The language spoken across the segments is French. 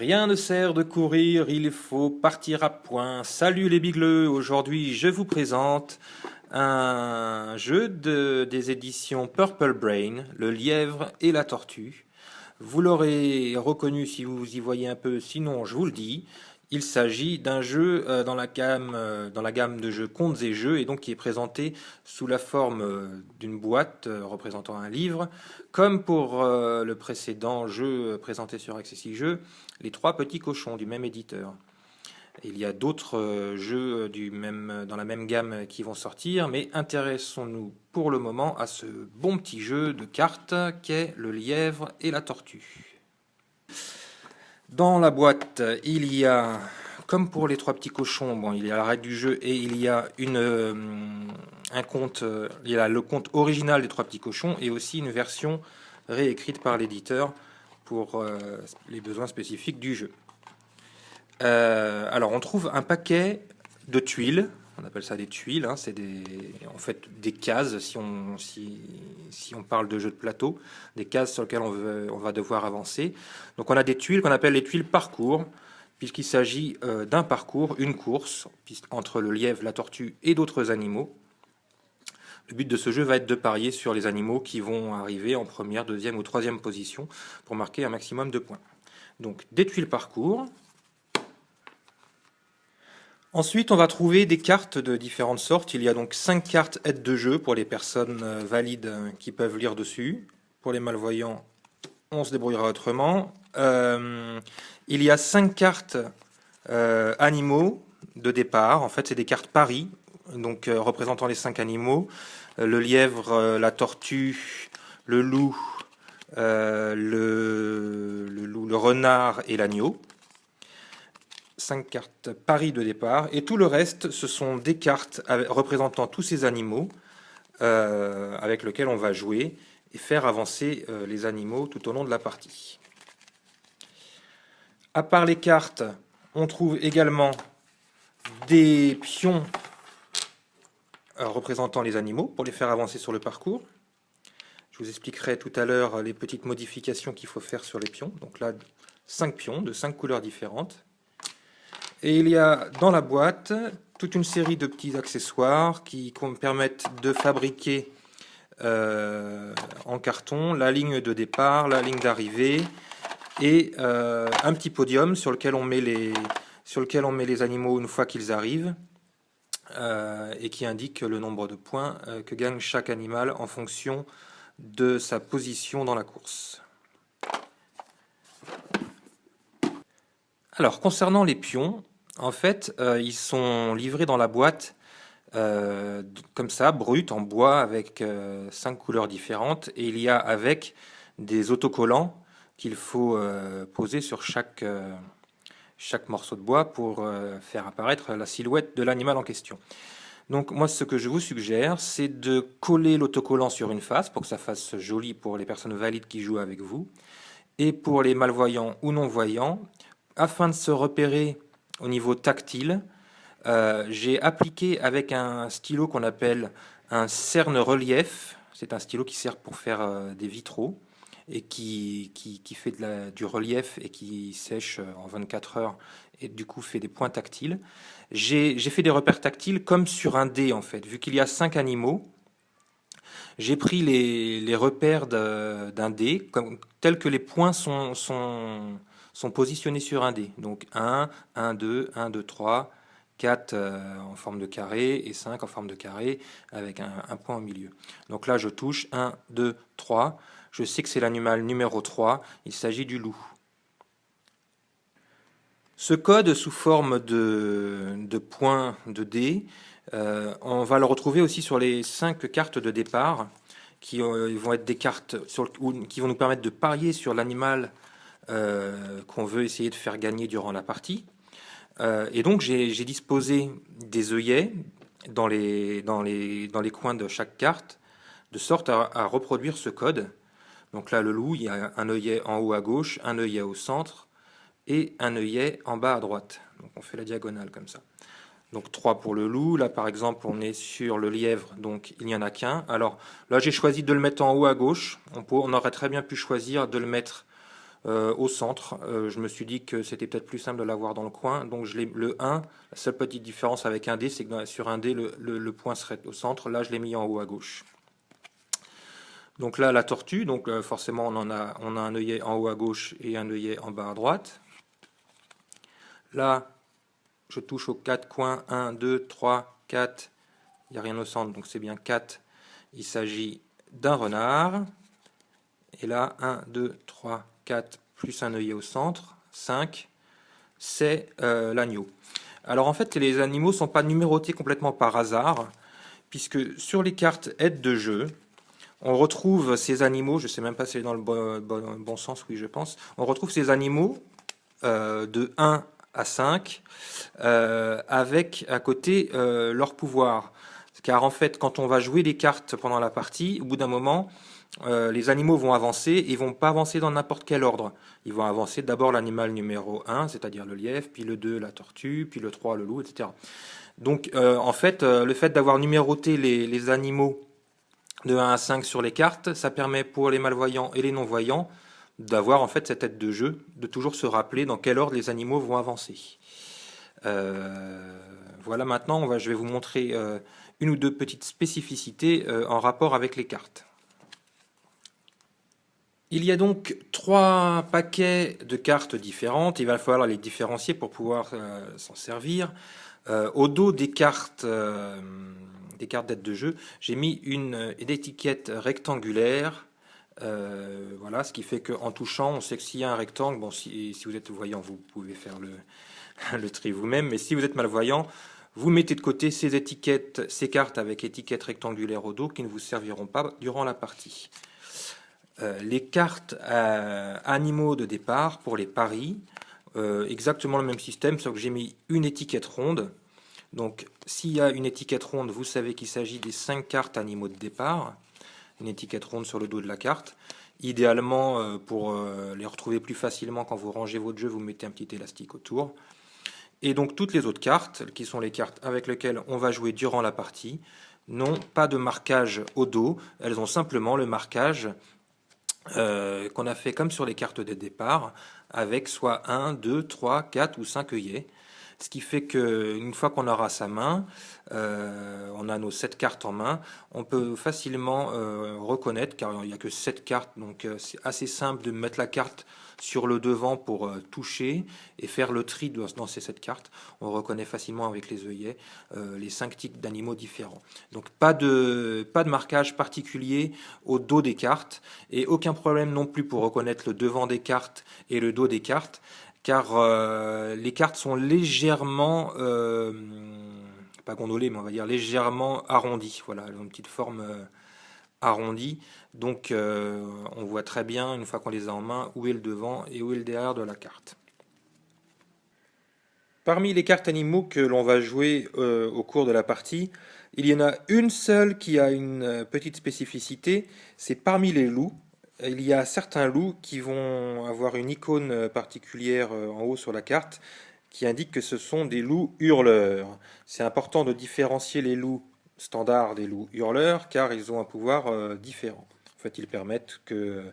Rien ne sert de courir, il faut partir à point. Salut les bigleux, aujourd'hui je vous présente un jeu des éditions Purple Brain, le lièvre et la tortue. Vous l'aurez reconnu si vous y voyez un peu, sinon je vous le dis. Il s'agit d'un jeu dans la gamme de jeux contes et jeux, et donc qui est présenté sous la forme d'une boîte représentant un livre, comme pour le précédent jeu présenté sur Accessi Jeux, les trois petits cochons du même éditeur. Il y a d'autres jeux dans la même gamme qui vont sortir, mais intéressons-nous pour le moment à ce bon petit jeu de cartes qu'est le lièvre et la tortue. Dans la boîte, il y a, comme pour les trois petits cochons, bon, il y a la règle du jeu et il y a un conte, il y a le conte original des trois petits cochons et aussi une version réécrite par l'éditeur pour les besoins spécifiques du jeu. Alors, on trouve un paquet de tuiles. On appelle ça des tuiles, hein, c'est en fait des cases, si on parle de jeu de plateau, des cases sur lesquelles on va devoir avancer. Donc on a des tuiles qu'on appelle les tuiles parcours, puisqu'il s'agit d'un parcours, une course, entre le lièvre, la tortue et d'autres animaux. Le but de ce jeu va être de parier sur les animaux qui vont arriver en première, deuxième ou troisième position pour marquer un maximum de points. Donc des tuiles parcours. Ensuite, on va trouver des cartes de différentes sortes. Il y a donc 5 cartes aides de jeu pour les personnes valides qui peuvent lire dessus. Pour les malvoyants, on se débrouillera autrement. Il y a 5 cartes animaux de départ. En fait, c'est des cartes paris, donc représentant les 5 animaux. Le lièvre, la tortue, le loup, le renard et l'agneau. 5 cartes paris de départ, et tout le reste, ce sont des cartes représentant tous ces animaux avec lesquels on va jouer et faire avancer les animaux tout au long de la partie. À part les cartes, on trouve également des pions représentant les animaux pour les faire avancer sur le parcours. Je vous expliquerai tout à l'heure les petites modifications qu'il faut faire sur les pions. Donc là, 5 pions de 5 couleurs différentes. Et il y a dans la boîte toute une série de petits accessoires qui permettent de fabriquer en carton la ligne de départ, la ligne d'arrivée et un petit podium sur lequel on met les animaux une fois qu'ils arrivent et qui indique le nombre de points que gagne chaque animal en fonction de sa position dans la course. Alors, concernant les pions, en fait, ils sont livrés dans la boîte comme ça, brut, en bois, avec 5 couleurs différentes. Et il y a avec des autocollants qu'il faut poser sur chaque morceau de bois pour faire apparaître la silhouette de l'animal en question. Donc moi, ce que je vous suggère, c'est de coller l'autocollant sur une face pour que ça fasse joli pour les personnes valides qui jouent avec vous. Et pour les malvoyants ou non-voyants, afin de se repérer au niveau tactile, j'ai appliqué avec un stylo qu'on appelle un cerne-relief. C'est un stylo qui sert pour faire des vitraux et qui fait du relief et qui sèche en 24 heures et du coup fait des points tactiles. J'ai fait des repères tactiles comme sur un dé en fait. Vu qu'il y a 5 animaux, j'ai pris les repères d'un dé tels que les points sont positionnés sur un dé. Donc 1, 1, 2, 1, 2, 3, 4 en forme de carré et 5 en forme de carré avec un point au milieu. Donc là, je touche 1, 2, 3. Je sais que c'est l'animal numéro 3. Il s'agit du loup. Ce code sous forme de points de dés, on va le retrouver aussi sur les 5 cartes de départ qui vont être des cartes qui vont nous permettre de parier sur l'animal qu'on veut essayer de faire gagner durant la partie. Et donc j'ai disposé des œillets dans les coins de chaque carte, de sorte à reproduire ce code. Donc là, le loup, il y a un œillet en haut à gauche, un œillet au centre et un œillet en bas à droite. Donc on fait la diagonale comme ça. Donc 3 pour le loup. Là, par exemple, on est sur le lièvre, donc il n'y en a qu'un. Alors là, j'ai choisi de le mettre en haut à gauche. On aurait très bien pu choisir de le mettre au centre. Je me suis dit que c'était peut-être plus simple de l'avoir dans le coin, donc le 1, la seule petite différence avec un dé, c'est que sur un dé, le point serait au centre. Là, je l'ai mis en haut à gauche. Donc là, la tortue, donc forcément, on a un œillet en haut à gauche et un œillet en bas à droite. Là, je touche aux 4 coins, 1, 2, 3, 4, il n'y a rien au centre, donc c'est bien 4. Il s'agit d'un renard. Et là, 1, 2, 3, 4, plus un œillet au centre, 5, c'est l'agneau. Alors en fait, les animaux ne sont pas numérotés complètement par hasard, puisque sur les cartes aide de jeu, on retrouve ces animaux, je ne sais même pas si c'est dans le bon sens, oui je pense, on retrouve ces animaux de 1 à 5, avec à côté leur pouvoir. Car en fait, quand on va jouer les cartes pendant la partie, au bout d'un moment, les animaux vont avancer et ils vont pas avancer dans n'importe quel ordre. Ils vont avancer d'abord l'animal numéro 1, c'est-à-dire le lièvre, puis le 2, la tortue, puis le 3, le loup, etc. Donc en fait, le fait d'avoir numéroté les animaux de 1 à 5 sur les cartes, ça permet pour les malvoyants et les non-voyants d'avoir en fait cette aide de jeu, de toujours se rappeler dans quel ordre les animaux vont avancer. Voilà, maintenant je vais vous montrer une ou deux petites spécificités en rapport avec les cartes. Il y a donc 3 paquets de cartes différentes, il va falloir les différencier pour pouvoir s'en servir. Au dos des cartes d'aide de jeu, j'ai mis une étiquette rectangulaire. Voilà, ce qui fait qu'en touchant, on sait que s'il y a un rectangle, bon, si vous êtes voyant, vous pouvez faire le tri vous-même, mais si vous êtes malvoyant, vous mettez de côté ces étiquettes, ces cartes avec étiquette rectangulaire au dos qui ne vous serviront pas durant la partie. Les cartes animaux de départ pour les paris, exactement le même système, sauf que j'ai mis une étiquette ronde. Donc s'il y a une étiquette ronde, vous savez qu'il s'agit des 5 cartes animaux de départ. Une étiquette ronde sur le dos de la carte. Idéalement, pour les retrouver plus facilement quand vous rangez votre jeu, vous mettez un petit élastique autour. Et donc toutes les autres cartes, qui sont les cartes avec lesquelles on va jouer durant la partie, n'ont pas de marquage au dos. Elles ont simplement le marquage qu'on a fait comme sur les cartes de départ, avec soit 1, 2, 3, 4 ou 5 œillets. Ce qui fait qu'une fois qu'on aura sa main, on a nos 7 cartes en main, on peut facilement reconnaître, car il n'y a que 7 cartes, donc c'est assez simple de mettre la carte sur le devant pour toucher et faire le tri dans ces 7 cartes. On reconnaît facilement avec les œillets les 5 types d'animaux différents. Donc pas de marquage particulier au dos des cartes et aucun problème non plus pour reconnaître le devant des cartes et le dos des cartes, car les cartes sont légèrement, pas gondolées, mais on va dire légèrement arrondies. Voilà, elles ont une petite forme arrondie. Donc on voit très bien, une fois qu'on les a en main, où est le devant et où est le derrière de la carte. Parmi les cartes animaux que l'on va jouer au cours de la partie, il y en a une seule qui a une petite spécificité, c'est parmi les loups. Il y a certains loups qui vont avoir une icône particulière en haut sur la carte qui indique que ce sont des loups hurleurs. C'est important de différencier les loups standards des loups hurleurs car ils ont un pouvoir différent. En fait, ils permettent que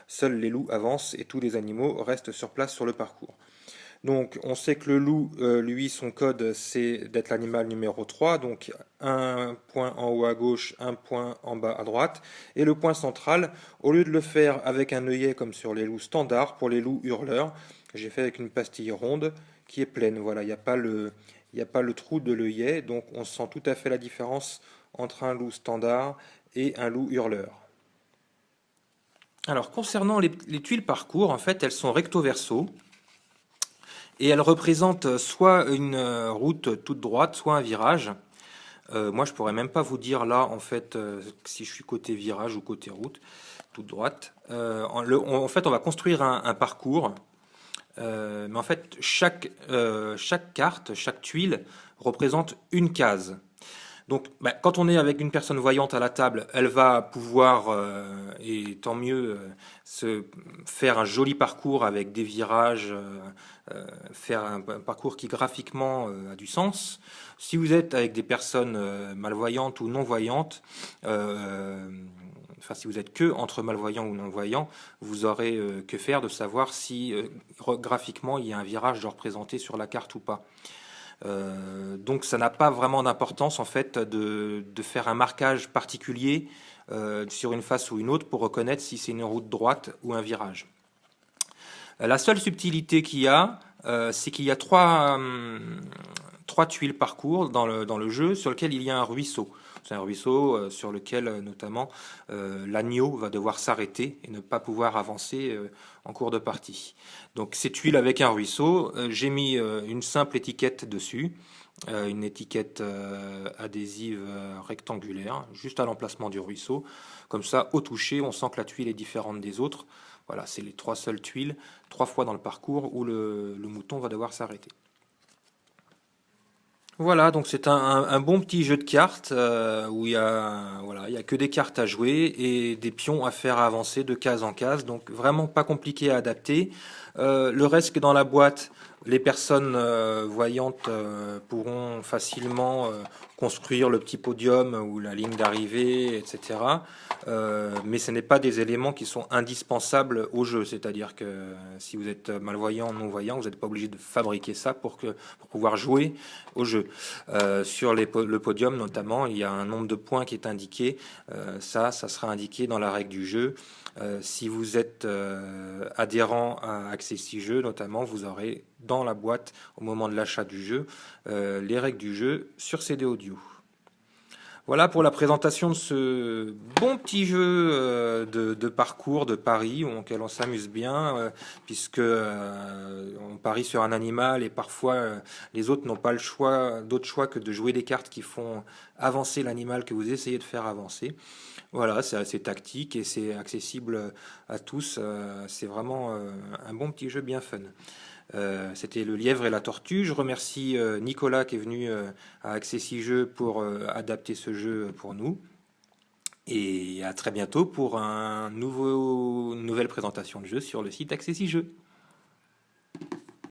seuls les loups avancent et tous les animaux restent sur place sur le parcours. Donc on sait que le loup, lui, son code, c'est d'être l'animal numéro 3, donc un point en haut à gauche, un point en bas à droite, et le point central, au lieu de le faire avec un œillet comme sur les loups standards, pour les loups hurleurs, j'ai fait avec une pastille ronde qui est pleine. Voilà, il n'y a pas le trou de l'œillet, donc on sent tout à fait la différence entre un loup standard et un loup hurleur. Alors concernant les tuiles parcours, en fait, elles sont recto verso. Et elle représente soit une route toute droite, soit un virage. Moi, je pourrais même pas vous dire là, en fait, si je suis côté virage ou côté route, toute droite. En fait, on va construire un parcours. Mais en fait, chaque carte, chaque tuile représente une case. Donc, quand on est avec une personne voyante à la table, elle va pouvoir, et tant mieux, se faire un joli parcours avec des virages, faire un parcours qui graphiquement a du sens. Si vous êtes avec des personnes malvoyantes ou non-voyantes, euh, enfin si vous êtes que entre malvoyants ou non-voyants, vous aurez que faire de savoir si graphiquement il y a un virage de représenter sur la carte ou pas. Donc ça n'a pas vraiment d'importance en fait de faire un marquage particulier sur une face ou une autre pour reconnaître si c'est une route droite ou un virage. La seule subtilité qu'il y a, c'est qu'il y a trois tuiles parcours dans le jeu sur lequel il y a un ruisseau. C'est un ruisseau sur lequel notamment l'agneau va devoir s'arrêter et ne pas pouvoir avancer en cours de partie. Donc ces tuiles avec un ruisseau, j'ai mis une simple étiquette dessus, une étiquette adhésive rectangulaire, juste à l'emplacement du ruisseau. Comme ça, au toucher, on sent que la tuile est différente des autres. Voilà, c'est les trois seules tuiles, 3 fois dans le parcours où le mouton va devoir s'arrêter. Voilà, donc c'est un bon petit jeu de cartes où il y a que des cartes à jouer et des pions à faire avancer de case en case, donc vraiment pas compliqué à adapter. Le reste que dans la boîte, les personnes voyantes pourront facilement construire le petit podium ou la ligne d'arrivée, etc. Mais ce n'est pas des éléments qui sont indispensables au jeu, c'est-à-dire que si vous êtes malvoyant ou non-voyant, vous n'êtes pas obligé de fabriquer ça pour pouvoir jouer au jeu. Sur le podium notamment, il y a un nombre de points qui est indiqué. Ça sera indiqué dans la règle du jeu. Si vous êtes adhérent à Access Jeux, notamment, vous aurez dans la boîte, au moment de l'achat du jeu, les règles du jeu sur CD audio. Voilà pour la présentation de ce bon petit jeu de parcours, de paris, auquel on s'amuse bien, puisque on parie sur un animal et parfois les autres n'ont pas d'autre choix que de jouer des cartes qui font avancer l'animal que vous essayez de faire avancer. Voilà, c'est assez tactique et c'est accessible à tous. C'est vraiment un bon petit jeu bien fun. C'était le lièvre et la tortue. Je remercie Nicolas qui est venu à Accessi-Jeux pour adapter ce jeu pour nous. Et à très bientôt pour une nouvelle présentation de jeu sur le site Accessi-Jeux.